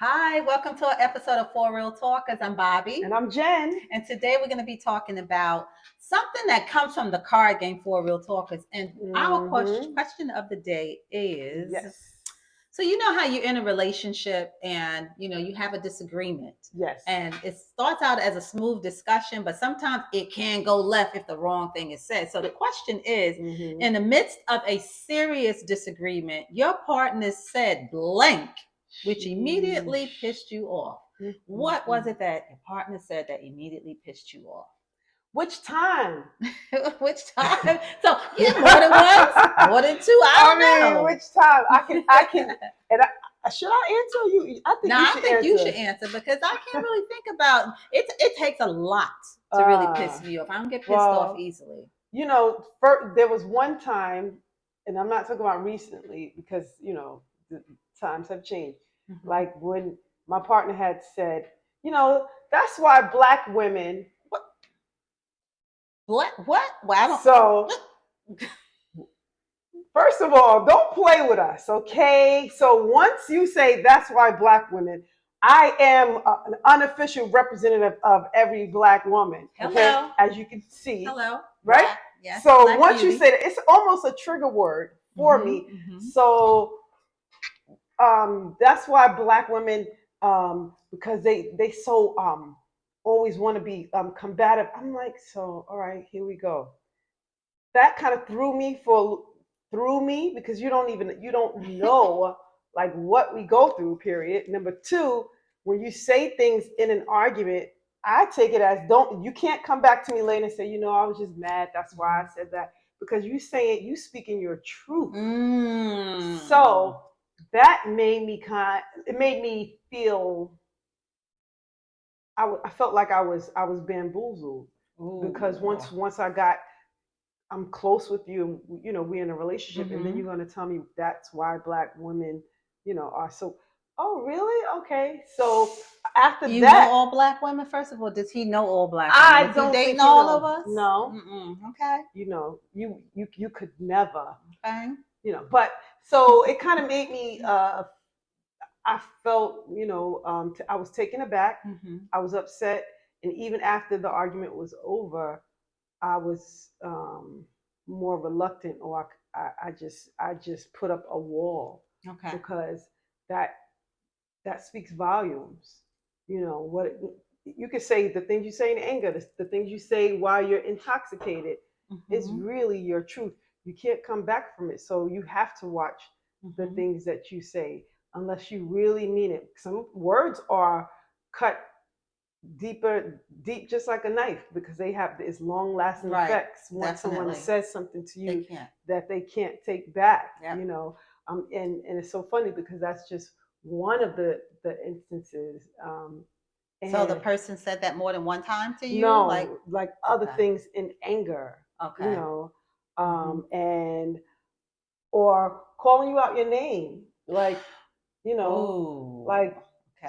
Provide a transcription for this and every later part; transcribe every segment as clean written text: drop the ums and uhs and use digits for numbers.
Hi, welcome to an episode of Four Real Talkers. I'm Bobby. And I'm Jen. And today we're going to be talking about something that comes from the card game Four Real Talkers. And our question of the day is Yes. so you know how you're in a relationship and you have a disagreement. Yes. And it starts out as a smooth discussion, but sometimes it can go left if the wrong thing is said. So the question is, in the midst of a serious disagreement, your partner said blank, which immediately pissed you off. What was it that your partner said that immediately pissed you off? Which time? Which time? So yeah, more than once, more than two. I don't know. Which time? I can, and should I answer you? I think you should answer because I can't really think about it. It takes a lot to really piss me off. I don't get pissed off easily. There was one time, and I'm not talking about recently because the times have changed. Mm-hmm. Like when my partner had said, that's why black women. What? Well, I don't. So, first of all, don't play with us, okay? So once you say that's why black women, I am an unofficial representative of every black woman. Okay? Hello. As you can see. Hello. Right? Black, yes, so black once beauty. You say that, it's almost a trigger word for me. Mm-hmm. So that's why black women, because they so always want to be combative. I'm like, so all right, here we go. That kind of threw me because you don't know like what we go through, period. Number two, when you say things in an argument, I take it as you can't come back to me later and say, I was just mad, that's why I said that, because you speaking your truth. So that made me feel, I felt like I was bamboozled. Ooh, because once I'm close with you, we're in a relationship, mm-hmm. and then you're going to tell me that's why black women, are so. Oh, really? Okay. So after you that, know all black women. First of all, does he know all black women? I don't think think all of us. No. Mm-mm. Okay. You could never. Okay. But so it kind of made me. I felt, I was taken aback. Mm-hmm. I was upset, and even after the argument was over, I was more reluctant, or I just put up a wall. Okay. Because that speaks volumes. You could say the things you say in anger, the things you say while you're intoxicated, mm-hmm. is really your truth. You can't come back from it. So you have to watch, mm-hmm. the things that you say, unless you really mean it. Some words are cut deep, just like a knife, because they have this long-lasting effects. Once someone says something to you that they can't take back, yep. And it's so funny because that's just one of the instances. So the person said that more than one time to you? No, like other things in anger. Okay. Mm-hmm. And or calling you out your name, like Ooh, like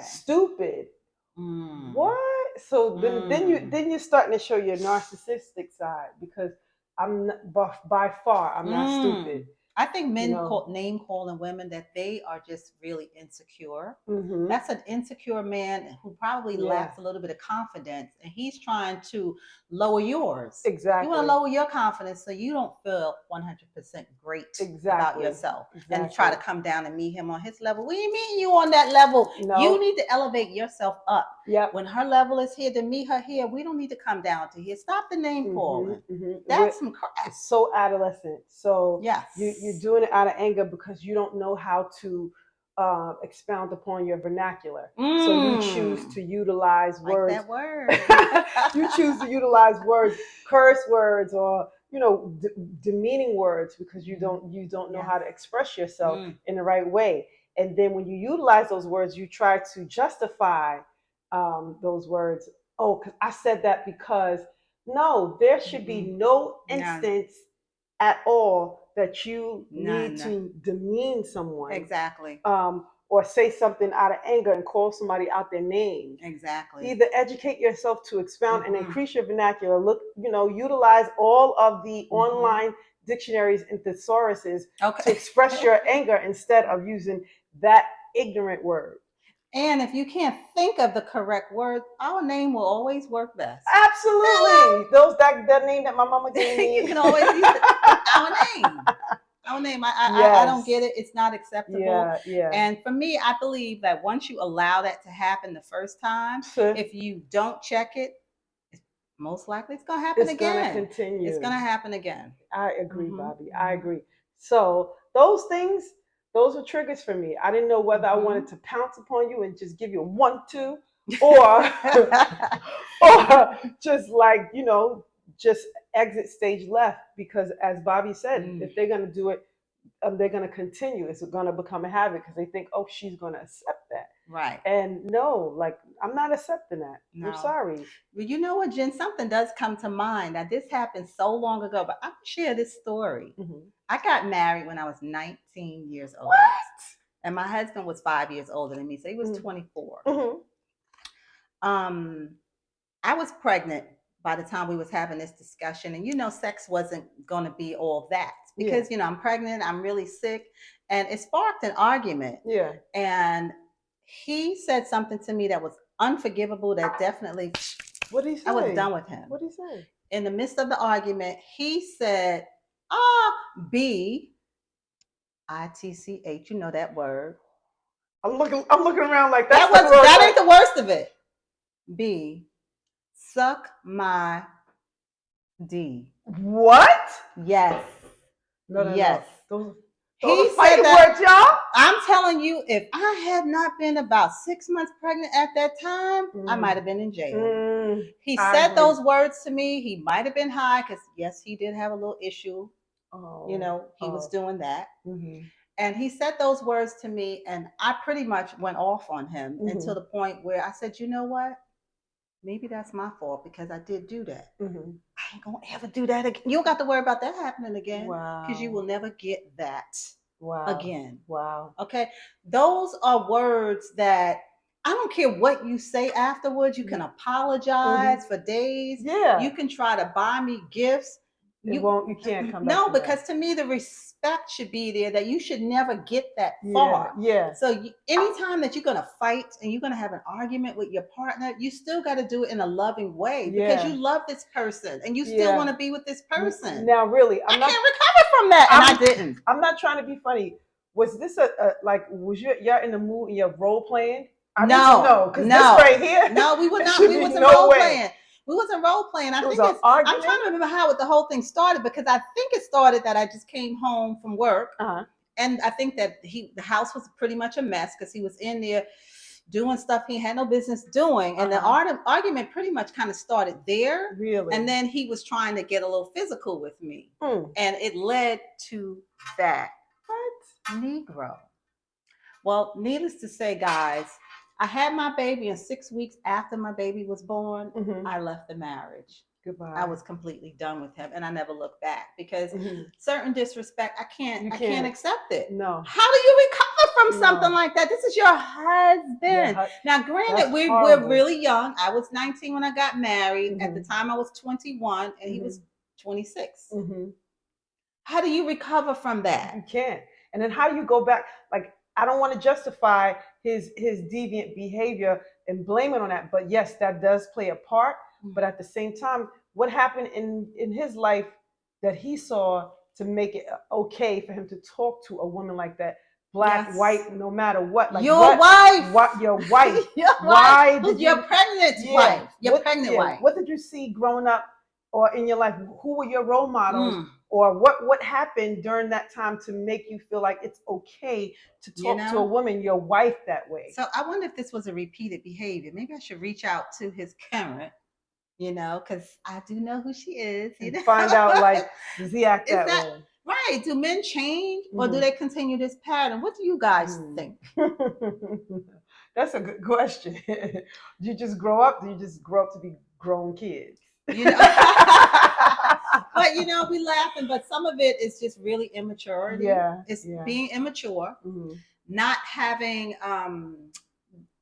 stupid. What? So then you're starting to show your narcissistic side, because I'm not, by far I'm not stupid. I think men name calling women that they are just really insecure. Mm-hmm. That's an insecure man who probably lacks a little bit of confidence, and he's trying to lower yours. Exactly. You want to lower your confidence so you don't feel 100% great about yourself, and try to come down and meet him on his level. What do you mean you on that level? No. You need to elevate yourself up. Yep. When her level is here, to meet her here. We don't need to come down to here. Stop the name calling. Mm-hmm. That's some crap. It's so adolescent. So yes. You're doing it out of anger because you don't know how to expound upon your vernacular. So you choose to utilize words. Like that word. You choose to utilize words, curse words, or demeaning words, because you don't know how to express yourself in the right way. And then when you utilize those words, you try to justify those words. Oh, because I said that because. No, there should be no instance at all that you need to demean someone. Exactly. Or say something out of anger and call somebody out their name. Exactly. Either educate yourself to expound and increase your vernacular. Utilize all of the online dictionaries and thesauruses to express your anger instead of using that ignorant word. And if you can't think of the correct word, our name will always work best. Absolutely. That name that my mama gave me. You can always use our name. Our name. I don't get it. It's not acceptable. Yeah. And for me, I believe that once you allow that to happen the first time, if you don't check it, most likely it's gonna happen again. It's gonna continue. It's gonna happen again. I agree, Bobby. I agree. So those things, those were triggers for me. I didn't know whether I wanted to pounce upon you and just give you a 1-2, or or just like, just exit stage left, because as Bobby said, if they're gonna do it, they're gonna continue. It's gonna become a habit because they think, oh, she's gonna accept that. Right. And no, like, I'm not accepting that. No. I'm sorry. Well, you know what, Jen? Something does come to mind. Now, this happened so long ago, but I'm gonna share this story. I got married when I was 19 years old. What? And my husband was 5 years older than me, so he was 24. I was pregnant by the time we was having this discussion, and sex wasn't going to be all that because I'm pregnant, I'm really sick, and it sparked an argument. Yeah. And he said something to me that was unforgivable. That definitely, what did he say? I was done with him. What did he say? In the midst of the argument, he said, B, ITCH, you know that word. I'm looking around like that. That ain't the worst of it. B, suck my D. What? Yes. No. Yes. Those he said that. Words, y'all. I'm telling you, if I had not been about 6 months pregnant at that time, I might have been in jail. He said those words to me. He might have been high because, yes, he did have a little issue. He was doing that. And he said those words to me, and I pretty much went off on him until the point where I said, you know what? Maybe that's my fault because I did do that. I ain't gonna ever do that again. You don't got to worry about that happening again. Wow. Because you will never get that again. Wow. Okay. Those are words that I don't care what you say afterwards. You can apologize for days. Yeah. You can try to buy me gifts. You can't come back. No, because to me the respect should be there, that you should never get that far. Yeah. So anytime that you're gonna fight and you're gonna have an argument with your partner, you still got to do it in a loving way because you love this person and you still want to be with this person. Now, really, I can't recover from that, and I didn't. I'm not trying to be funny. Was this was you're in the mood and you're role playing? No, because this right here. No, we were not. We wasn't role playing. We wasn't role playing. I'm trying to remember how the whole thing started, because I think it started that I just came home from work, and I think that the house was pretty much a mess because he was in there doing stuff he had no business doing, and the argument pretty much kind of started there. Really, and then he was trying to get a little physical with me, and it led to that. What? Negro. Well, needless to say, guys, I had my baby, and 6 weeks after my baby was born, I left the marriage. Goodbye. I was completely done with him, and I never looked back because certain disrespect, I can't accept it. No. How do you recover from something like that? This is your husband. Now, granted, we're really young. I was 19 when I got married. At the time, I was 21, and he was 26. How do you recover from that? You can't. And then how do you go back? Like, I don't want to justify his deviant behavior and blame it on that. But yes, that does play a part. But at the same time, what happened in his life that he saw to make it okay for him to talk to a woman like that? Black, white, no matter what. Like your wife. What your wife. Why did your pregnant wife? Your pregnant wife. What did you see growing up or in your life? Who were your role models? Or what happened during that time to make you feel like it's okay to talk to a woman, your wife, that way? So I wonder if this was a repeated behavior. Maybe I should reach out to his current, because I do know who she is. Find out, like, does he act that way? Right. Do men change or do they continue this pattern? What do you guys think? That's a good question. Do you just grow up? Do you just grow up to be grown kids? But we laughing, but some of it is just really immaturity. Yeah, it's being immature, not having,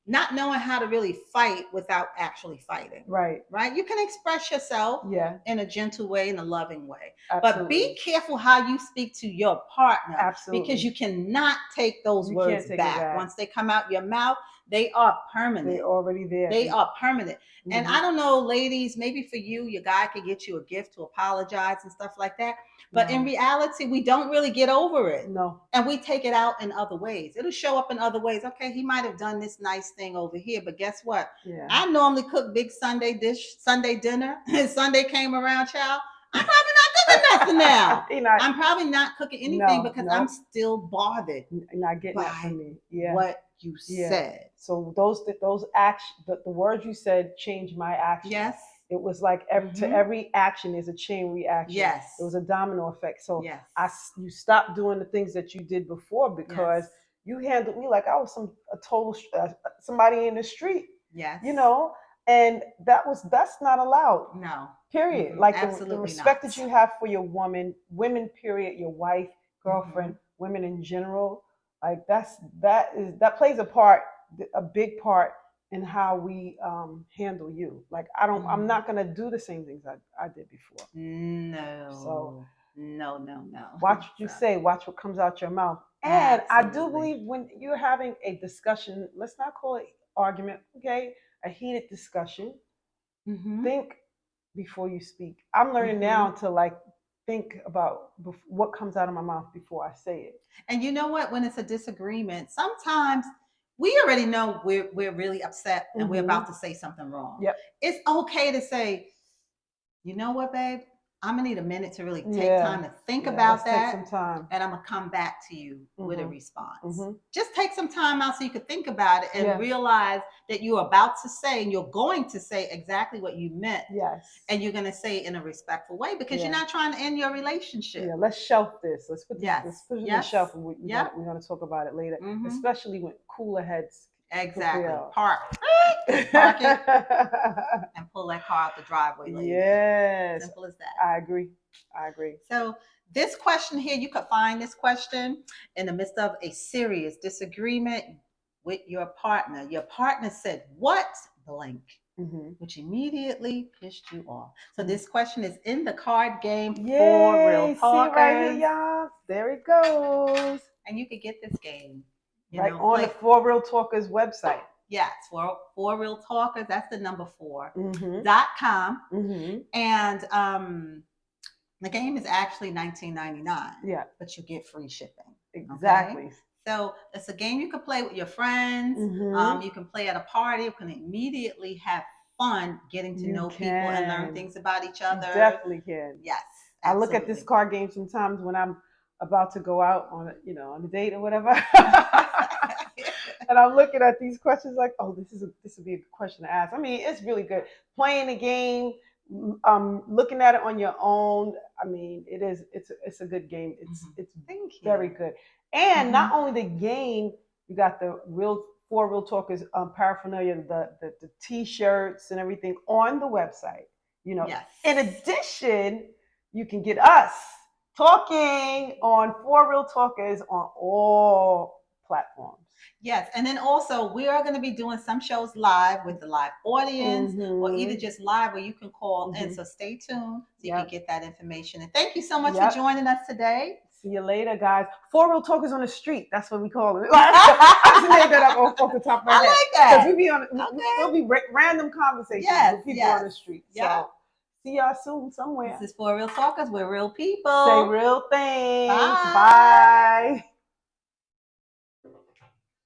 not knowing how to really fight without actually fighting. Right. You can express yourself in a gentle way, in a loving way. Absolutely. But be careful how you speak to your partner. Absolutely. Because you cannot take those words back. Once they come out your mouth, they are permanent. They're already there. They are permanent. Mm-hmm. And I don't know, ladies, maybe for you, your guy could get you a gift to apologize and stuff like that. But in reality, we don't really get over it. No. And we take it out in other ways. It'll show up in other ways. Okay, he might have done this nice thing over here, but guess what? Yeah. I normally cook big Sunday dinner. And Sunday came around, child. I'm probably not cooking nothing now. I'm probably not cooking anything because I'm still bothered. You're not getting that from me. Yeah. What you said. So those actions, the words you said changed my action. Yes. It was like to every action is a chain reaction. Yes. It was a domino effect. So you stopped doing the things that you did before because you handled me like I was a total somebody in the street. Yes. You know, and that's not allowed. No. Period. Like the respect that you have for your women, period, your wife, girlfriend, women in general, like that plays a big part in how we handle you. Like I'm not gonna do the same things I did before. No. So no. Watch what you say, watch what comes out your mouth. And I do believe when you're having a discussion, let's not call it argument, okay? A heated discussion. Think before you speak. I'm learning now to think about what comes out of my mouth before I say it. And you know what? When it's a disagreement, sometimes we already know we're really upset and we're about to say something wrong. Yep. It's okay to say, you know what, babe? I'm gonna need a minute to really take time to think about that. Take some time. And I'm gonna come back to you with a response. Just take some time out so you could think about it and realize that you're about to say and you're going to say exactly what you meant. Yes. And you're gonna say it in a respectful way because you're not trying to end your relationship. Yeah, let's shelf this. Let's put it on the shelf. We're gonna talk about it later. Especially when cooler heads. Exactly. Park it and pull that car out the driveway later. Yes. Simple as that. I agree. So this question here, you could find this question in the midst of a serious disagreement with your partner. Your partner said, "What blank?" Which immediately pissed you off. So this question is in the card game for Real Talkers. See right here, y'all. There it goes. And you could get this game. On the For Real Talkers website. Yes, for Real Talkers. That's the number 4.com. And the game is actually $19.99. Yeah, but you get free shipping. Exactly. Okay? So it's a game you can play with your friends. You can play at a party. You can immediately have fun getting to know people and learn things about each other. You definitely can. Yes. Absolutely. I look at this card game sometimes when I'm about to go out on a date or whatever. And I'm looking at these questions like, oh, this would be a good question to ask. I mean, it's really good. Playing the game, looking at it on your own. I mean, it's a good game. It's very good. And not only the game, you got the For Real Talkers paraphernalia, the T-shirts and everything on the website. Yes. In addition, you can get us talking on For Real Talkers on all platforms. Yes, and then also we are going to be doing some shows live with the live audience, or either just live where you can call in. So stay tuned so you can get that information. And thank you so much for joining us today. See you later, guys. For Real Talkers on the street. That's what we call it. I just made that up off the top of my head. I like that. Because we'll be random conversations with people on the street. Yeah. So see y'all soon somewhere. This is For Real Talkers. We're real people. Say real things. Bye. Bye.